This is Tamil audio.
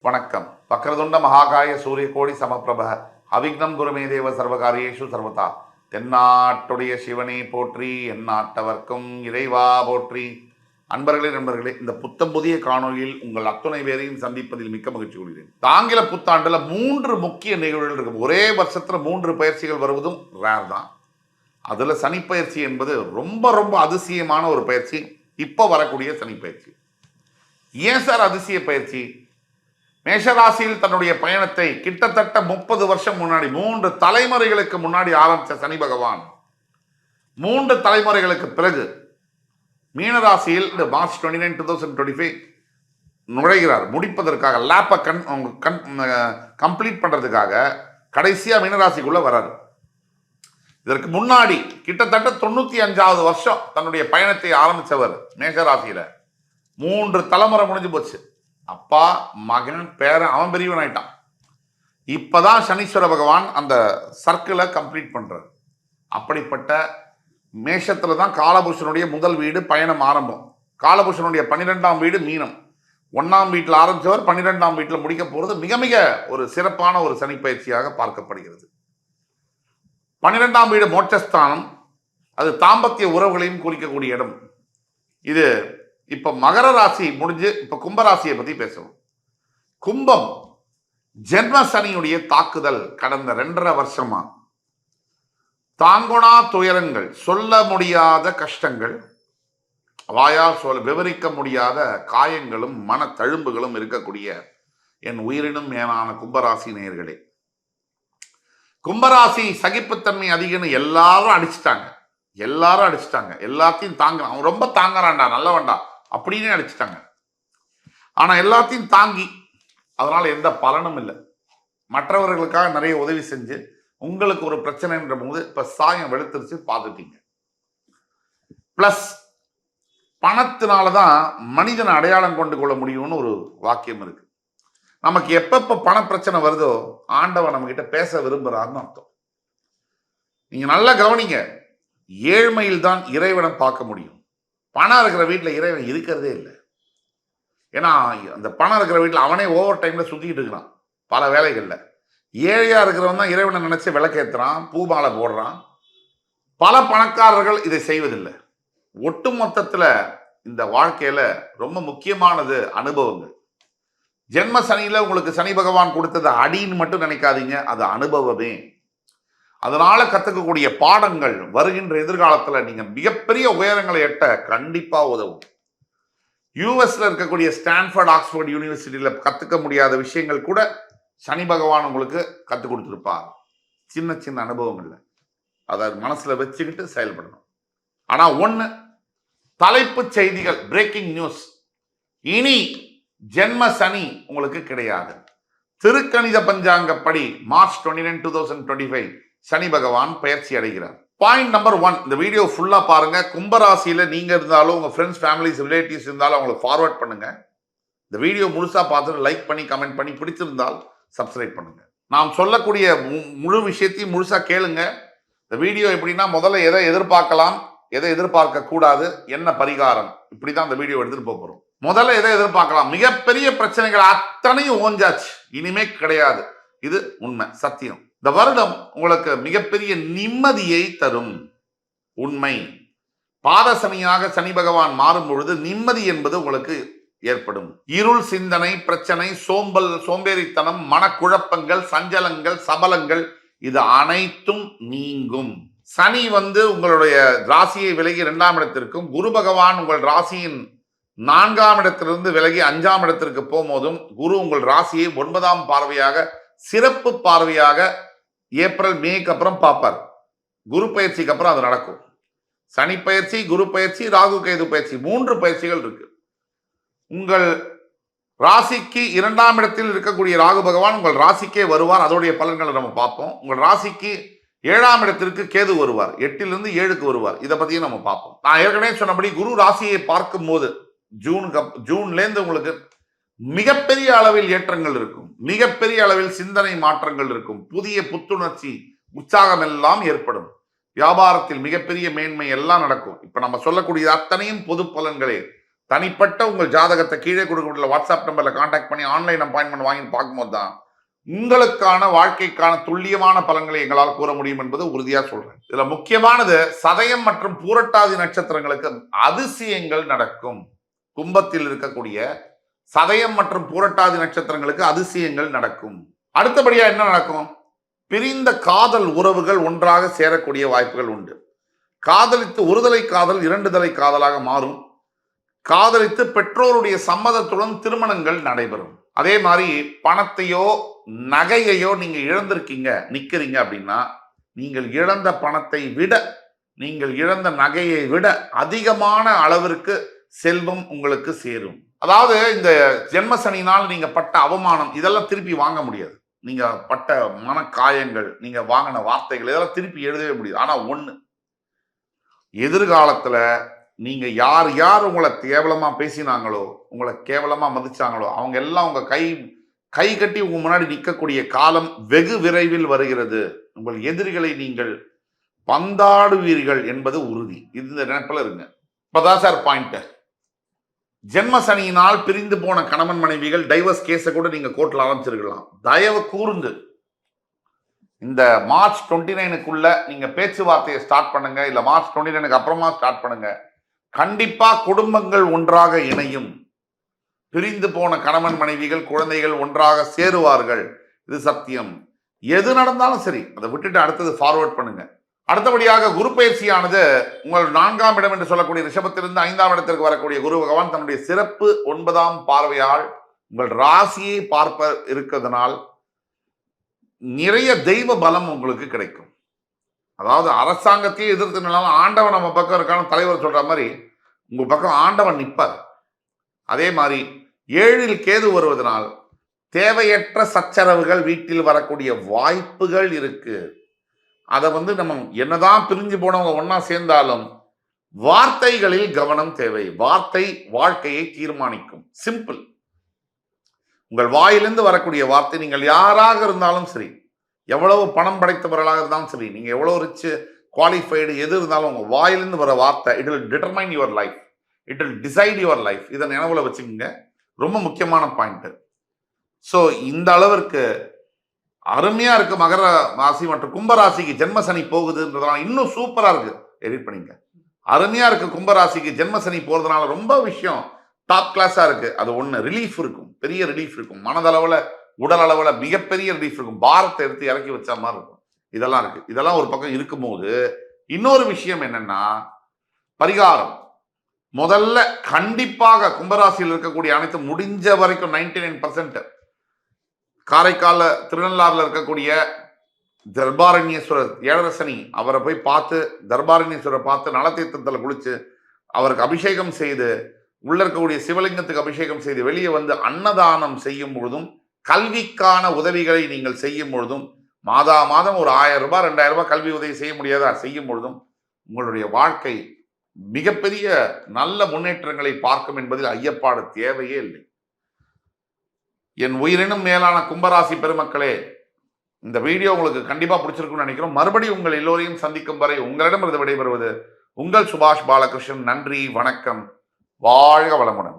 வணக்கம். வக்ரதுண்ட மகாகாய சூரிய கோடி சமப்பிரப அவிக்னம் குருமே தேவ சர்வகாரியேஷு சர்வதா. தென்னாட்டுடைய சிவனை போற்றி, எந்நாட்டவர்க்கும் இறைவா போற்றி. அன்பர்களே, நண்பர்களே, இந்த புத்தம் புதிய காணொலியில் உங்கள் அத்துணை பேரையும் சந்திப்பதில் மிக்க மகிழ்ச்சி கொள்கிறேன். ஆங்கில புத்தாண்டுல 3 முக்கிய நிகழ்வுகள் இருக்கு. ஒரே வருஷத்துல 3 பயிற்சிகள் வருவதும் ரேர் தான். அதுல சனி பயிற்சி என்பது ரொம்ப ரொம்ப அதிசயமான ஒரு பயிற்சி. இப்ப வரக்கூடிய சனி பயிற்சி. ஏன் சார் அதிசய பயிற்சி? மேஷராசியில் தன்னுடைய பயணத்தை கிட்டத்தட்ட 30 வருஷம் முன்னாடி, 3 தலைமுறைகளுக்கு முன்னாடி ஆரம்பித்த சனி பகவான் 3 தலைமுறைகளுக்கு பிறகு மீனராசியில் மார்ச் 29, 2025 நுழைகிறார். முடிப்பதற்காக லேப்பை கம்ப்ளீட் பண்றதுக்காக கடைசியா மீனராசிக்குள்ள வராரு. இதற்கு முன்னாடி கிட்டத்தட்ட 95வது வருஷம் தன்னுடைய பயணத்தை ஆரம்பிச்சவர் மேஷராசியில 3 தலைமுறை முடிஞ்சு போச்சு. அப்பா, மகன், பேரன், அவன் பெரியவன் ஆயிட்டான். இப்பதான் சனீஸ்வர பகவான் அந்த சர்க்கிளை கம்ப்ளீட் பண்றார். அப்படிப்பட்ட மேஷத்துல தான் காலபுருஷனுடைய முதல் வீடு பயணம் ஆரம்பம். காலபுருஷனுடைய 12ஆம் வீடு மீனம். 1ஆம் வீட்டில் ஆரம்பிச்சவர் 12ஆம் வீட்டில் முடிக்க போறது மிக மிக ஒரு சிறப்பான ஒரு சனி பயிற்சியாக பார்க்கப்படுகிறது. 12ஆம் வீடு மோட்சஸ்தானம். அது தாம்பத்திய உறவுகளையும் குறிக்கக்கூடிய இடம். இது இப்ப மகர ராசி முடிஞ்சு இப்ப கும்பராசியை பத்தி பேசுவோம். கும்பம் ஜென்ம சனியுடைய தாக்குதல் கடந்த 2.5 வருஷமா தாங்கொணா துயரங்கள், சொல்ல முடியாத கஷ்டங்கள், வாயால் விவரிக்க முடியாத காயங்களும் மன தழும்புகளும் இருக்கக்கூடிய என் உயிரினும் மேலான கும்பராசி நேயர்களே, கும்பராசி சகிப்புத்தன்மை அதிகம்னு எல்லாரும் அடிச்சுட்டாங்க. எல்லாத்தையும் தாங்க, அவன் ரொம்ப தாங்குறான்டா, நல்லவன்டா அப்படின்னு அடிச்சுட்டாங்க. ஆனா எல்லாத்தையும் தாங்கி அதனால எந்த பலனும் இல்லை. மற்றவர்களுக்காக நிறைய உதவி செஞ்சு உங்களுக்கு ஒரு பிரச்சனைன்ற போது இப்ப சாயம் வெளுத்துருச்சு, பார்த்துட்டீங்க. பிளஸ் பணத்தினாலதான் மனிதனை அடையாளம் கொண்டு கொள்ள முடியும்னு ஒரு வாக்கியம் இருக்கு. நமக்கு எப்பப்ப பண பிரச்சனை வருதோ ஆண்டவன் நம்ம கிட்ட பேச விரும்புறாருன்னு அர்த்தம். நீங்க நல்லா கவனிங்க. ஏழ்மையில் தான் இறைவனை பார்க்க முடியும். பணம் இருக்கிற வீட்டில் இறைவன் இருக்கிறதே இல்லை. ஏன்னா அந்த பணம் இருக்கிற வீட்டில் அவனே ஓவர் டைம்ல சுத்திக்கிட்டு இருக்கிறான் பல வேலைகள்ல. ஏழையா இருக்கிறவன் தான் இறைவனை நினைச்சு விளக்கேற்றுறான், பூமாலை போடுறான். பல பணக்காரர்கள் இதை செய்வதில்லை. ஒட்டு மொத்தத்துல இந்த வாழ்க்கையில ரொம்ப முக்கியமானது அனுபவங்கள். ஜென்ம சனியில உங்களுக்கு சனி பகவான் கொடுத்தது அடின்னு மட்டும் நினைக்காதீங்க, அது அனுபவமே. அதனால கத்துக்கக்கூடிய பாடங்கள் வருகின்ற எதிர்காலத்துல நீங்க மிகப்பெரிய உயரங்களை எட்ட கண்டிப்பா உதவும். யூஎஸ்ல இருக்கக்கூடிய ஸ்டான்ஃபோர்ட், ஆக்ஸ்போர்ட் யூனிவர்சிட்டியில கத்துக்க முடியாத விஷயங்கள் கூட சனி பகவான் உங்களுக்கு கத்துக் கொடுத்திருப்பார். சின்ன சின்ன அனுபவங்கள்ல அதை மனசுல வச்சுக்கிட்டு செயல்படணும். ஆனா ஒண்ணு, தலைப்பு செய்திகள், பிரேக்கிங் நியூஸ், இனி ஜென்ம சனி உங்களுக்கு கிடையாது. திருக்கணித பஞ்சாங்கப்படி மார்ச் 29, 2025 சனி பகவான் பயிற்சி அடைகிறார். பாயிண்ட் நம்பர் 1, இந்த வீடியோ ஃபுல்லா பாருங்க. கும்பராசியில நீங்க இருந்தாலும் உங்க ஃப்ரெண்ட்ஸ், ஃபேமிலிஸ், ரிலேட்டிவ்ஸ் இருந்தாலும் அவங்களுக்கு ஃபார்வர்ட் பண்ணுங்க. இந்த வீடியோ முழுசா பார்த்துட்டு லைக் பண்ணி கமெண்ட் பண்ணி பிடிச்சிருந்தால் சப்ஸ்கிரைப் பண்ணுங்க. நாம் சொல்லக்கூடிய முழு விஷயத்தையும் முழுசா கேளுங்க. இந்த வீடியோ எப்படின்னா, முதல்ல எதை எதிர்பார்க்கலாம், எதை எதிர்பார்க்க கூடாது, என்ன பரிகாரம், இப்படிதான் இந்த வீடியோ எடுத்துட்டு போறோம். முதல்ல எதை எதிர்பார்க்கலாம்? மிகப்பெரிய பிரச்சனைகள் அத்தனையும் ஓஞ்சாச்சு, இனிமே கிடையாது. இது உண்மை, சத்தியம். இந்த வருடம் உங்களுக்கு மிகப்பெரிய நிம்மதியை தரும். உண்மை. பாதசனியாக சனி பகவான் மாறும் பொழுது நிம்மதி என்பது உங்களுக்கு ஏற்படும். இருள் சிந்தனை, பிரச்சனை, சோம்பேறித்தனம், மனக்குழப்பங்கள், சஞ்சலங்கள், சபலங்கள், இது அனைத்தும் நீங்கும். சனி உங்களுடைய ராசியை விலகி 2ஆம் இடத்திற்கும், குரு பகவான் உங்கள் ராசியின் 4ஆம் இடத்திலிருந்து விலகி 5ஆம் இடத்திற்கு போகும்போதும், குரு உங்கள் ராசியை 9ஆம் பார்வையாக, சிறப்பு பார்வையாக ஏப்ரல் மேக்கு அப்புறம் பார்ப்பார். குரு பயிற்சிக்கு அப்புறம் அது நடக்கும். சனி பயிற்சி, குரு பயிற்சி, ராகு கேது பயிற்சி, 3 பயிற்சிகள் இருக்கு. உங்கள் ராசிக்கு 2ஆம் இடத்தில் இருக்கக்கூடிய ராகு பகவான் உங்கள் ராசிக்கே வருவார். அதோடைய பலன்களை நம்ம பார்ப்போம். உங்கள் ராசிக்கு 7ஆம் இடத்திற்கு கேது வருவார். 8லிருந்து 7க்கு வருவார். இதை பத்தியும் நம்ம பார்ப்போம். நான் ஏற்கனவே சொன்னபடி குரு ராசியை பார்க்கும் போது ஜூன்ல இருந்து உங்களுக்கு மிகப்பெரிய அளவில் ஏற்றங்கள் இருக்கும். மிகப்பெரிய அளவில் சிந்தனை மாற்றங்கள் இருக்கும். புதிய புத்துணர்ச்சி, உற்சாகம் எல்லாம் ஏற்படும். வியாபாரத்தில் மிகப்பெரிய மேன்மை எல்லாம் நடக்கும். இப்ப நம்ம சொல்லக்கூடிய அத்தனையும் பொது பலன்களே. தனிப்பட்ட உங்கள் ஜாதகத்தை கீழே கொடுக்கப்பட்டுள்ள வாட்ஸ்அப் நம்பர்ல கான்டாக்ட் பண்ணி ஆன்லைன் அப்பாயின்மெண்ட் வாங்கி பார்க்கும்போது தான் உங்களுக்கான வாழ்க்கைக்கான துல்லியமான பலன்களை எங்களால் கூற முடியும் என்பது உறுதியா சொல்றேன். இதுல முக்கியமானது சதயம் மற்றும் பூரட்டாதி நட்சத்திரங்களுக்கு அதிசயங்கள் நடக்கும். கும்பத்தில் இருக்கக்கூடிய சதயம் மற்றும் பூரட்டாதி நட்சத்திரங்களுக்கு அதிசயங்கள் நடக்கும். அடுத்தபடியா என்ன நடக்கும்? பிரிந்த காதல் உறவுகள் ஒன்றாக சேரக்கூடிய வாய்ப்புகள் உண்டு. காதலித்து ஒருதலை காதல் 2 தலை காதலாக மாறும். காதலித்து பெற்றோருடைய சம்மதத்துடன் திருமணங்கள் நடைபெறும். அதே மாதிரி பணத்தையோ நகையையோ நீங்க இழந்திருக்கீங்க, நிக்கிறீங்க அப்படின்னா நீங்கள் இழந்த பணத்தை விட, நீங்கள் இழந்த நகையை விட அதிகமான அளவிற்கு செல்வம் உங்களுக்கு சேரும். அதாவது இந்த ஜென்மசனினால் நீங்க பட்ட அவமானம் இதெல்லாம் திருப்பி வாங்க முடியாது. நீங்க பட்ட மன காயங்கள், நீங்க வாங்கின வார்த்தைகள் இதெல்லாம் திருப்பி எழுதவே முடியாது. ஆனா ஒண்ணு, எதிர்காலத்துல நீங்க யார் யார் உங்களை கேவலமா பேசினாங்களோ, உங்களை கேவலமா மதிச்சாங்களோ, அவங்க எல்லாம் உங்க கை கட்டி உங்க முன்னாடி நிற்கக்கூடிய காலம் வெகு விரைவில் வருகிறது. உங்கள் எதிரிகளை நீங்கள் பந்தாடுவீர்கள் என்பது உறுதி. இந்த நினைப்பில் இருங்க. இப்பதான் சார் பாயிண்ட். ஜென்ம சனியினால் பிரிந்து போன கணவன் மனைவிகள் டைவர்ஸ் கேஸை கூட நீங்க கோர்ட்ல ஆரம்பிச்சிருக்கலாம். தயவு கூர்ந்து இந்த மார்ச் 29க்குள்ள நீங்க பேச்சுவார்த்தையை ஸ்டார்ட் பண்ணுங்க. இல்ல மார்ச் 29க்கு அப்புறமா ஸ்டார்ட் பண்ணுங்க. கண்டிப்பா குடும்பங்கள் ஒன்றாக இணையும். பிரிந்து போன கணவன் மனைவிகள் குழந்தைகள் ஒன்றாக சேருவார்கள். இது சத்தியம். எது நடந்தாலும் சரி அதை விட்டுட்டு அடுத்தது ஃபார்வர்ட் பண்ணுங்க. அடுத்தபடியாக குரு பயிற்சியானது உங்கள் 4ஆம் இடம் என்று சொல்லக்கூடிய ரிஷபத்திலிருந்து 5ஆம் இடத்திற்கு வரக்கூடிய குரு பகவான் தன்னுடைய சிறப்பு 9ஆம் பார்வையால் உங்கள் ராசியை பார்ப்ப இருக்கிறதுனால் நிறைய தெய்வ பலம் உங்களுக்கு கிடைக்கும். அதாவது அரசாங்கத்தையே எதிர்த்துனாலும் ஆண்டவன் நம்ம பக்கம் இருக்கான தலைவர் சொல்ற மாதிரி உங்க பக்கம் ஆண்டவன் நிற்பார். அதே மாதிரி 7இல் கேது வருவதனால் தேவையற்ற சச்சரவுகள் வீட்டில் வரக்கூடிய வாய்ப்புகள் இருக்கு. அதை நம்ம என்னதான் பிரிஞ்சு போனவங்க ஒன்னா சேர்ந்தாலும் வார்த்தைகளில் கவனம் தேவை. வார்த்தை வாழ்க்கையை தீர்மானிக்கும். சிம்பிள். உங்கள் வாயிலிருந்து வரக்கூடிய வார்த்தை, நீங்கள் யாராக இருந்தாலும் சரி, எவ்வளவு பணம் படைத்தவர்களாக இருந்தாலும் சரி, நீங்க எவ்வளவு ரிச் குவாலிஃபைடு எது இருந்தாலும் உங்க வாயிலிருந்து வர வார்த்தை it will determine your life, it will decide your life. இதை நினைவுல வச்சுக்கோங்க. ரொம்ப முக்கியமான பாயிண்ட். ஸோ இந்த அளவிற்கு அருமையா இருக்கு. மகர ராசி மற்றும் கும்பராசிக்கு ஜென்மசனி போகுதுன்றதுனால இன்னும் சூப்பரா இருக்கு. எடிட் பண்ணிங்க. அருமையா இருக்கு. கும்பராசிக்கு ஜென்மசனி போறதுனால ரொம்ப விஷயம் டாப் கிளாஸா இருக்கு. அது ஒண்ணு ரிலீஃப் இருக்கும், பெரிய ரிலீஃப் இருக்கும். மனதளவுல உடல் அளவுல மிகப்பெரிய ரிலீஃப் இருக்கும். பாரத்தை எடுத்து இறக்கி வச்ச மாதிரி இருக்கும். இதெல்லாம் இருக்கு. இதெல்லாம் ஒரு பக்கம் இருக்கும்போது இன்னொரு விஷயம் என்னன்னா பரிகாரம். முதல்ல கண்டிப்பாக கும்பராசியில் இருக்கக்கூடிய அனைத்து முடிஞ்ச வரைக்கும் 99% காரைக்கால திருநள்ளாறுல இருக்கக்கூடிய தர்பாரண்யேஸ்வரர் 7 சனி அவரை போய் பார்த்து, தர்பாரண்யேஸ்வரரை பார்த்து நலத்தீர்த்தத்தில் குளிச்சு அவருக்கு அபிஷேகம் செய்து, உள்ள இருக்கக்கூடிய சிவலிங்கத்துக்கு அபிஷேகம் செய்து வெளியே வந்து அன்னதானம் செய்யும் பொழுதும், கல்விக்கான உதவிகளை நீங்கள் செய்யும் பொழுதும், மாதா மாதம் ஒரு 1000 ரூபாய் 2000 ரூபாய் கல்வி உதவி செய்ய முடியாதா செய்யும் பொழுதும் உங்களுடைய வாழ்க்கை மிகப்பெரிய நல்ல முன்னேற்றங்களை பார்க்கும் என்பதில் ஐயப்பாடு தேவையே இல்லை. என் உயிரினும் மேலான கும்பராசி பெருமக்களே, இந்த வீடியோ உங்களுக்கு கண்டிப்பா பிடிச்சிருக்கும்னு நினைக்கிறோம். மறுபடியும் உங்கள் எல்லோரையும் சந்திக்கும் வரை உங்களிடமிருந்து விடைபெறுவது உங்கள் சுபாஷ் பாலகிருஷ்ணன். நன்றி, வணக்கம், வாழ்க வளமுடன்.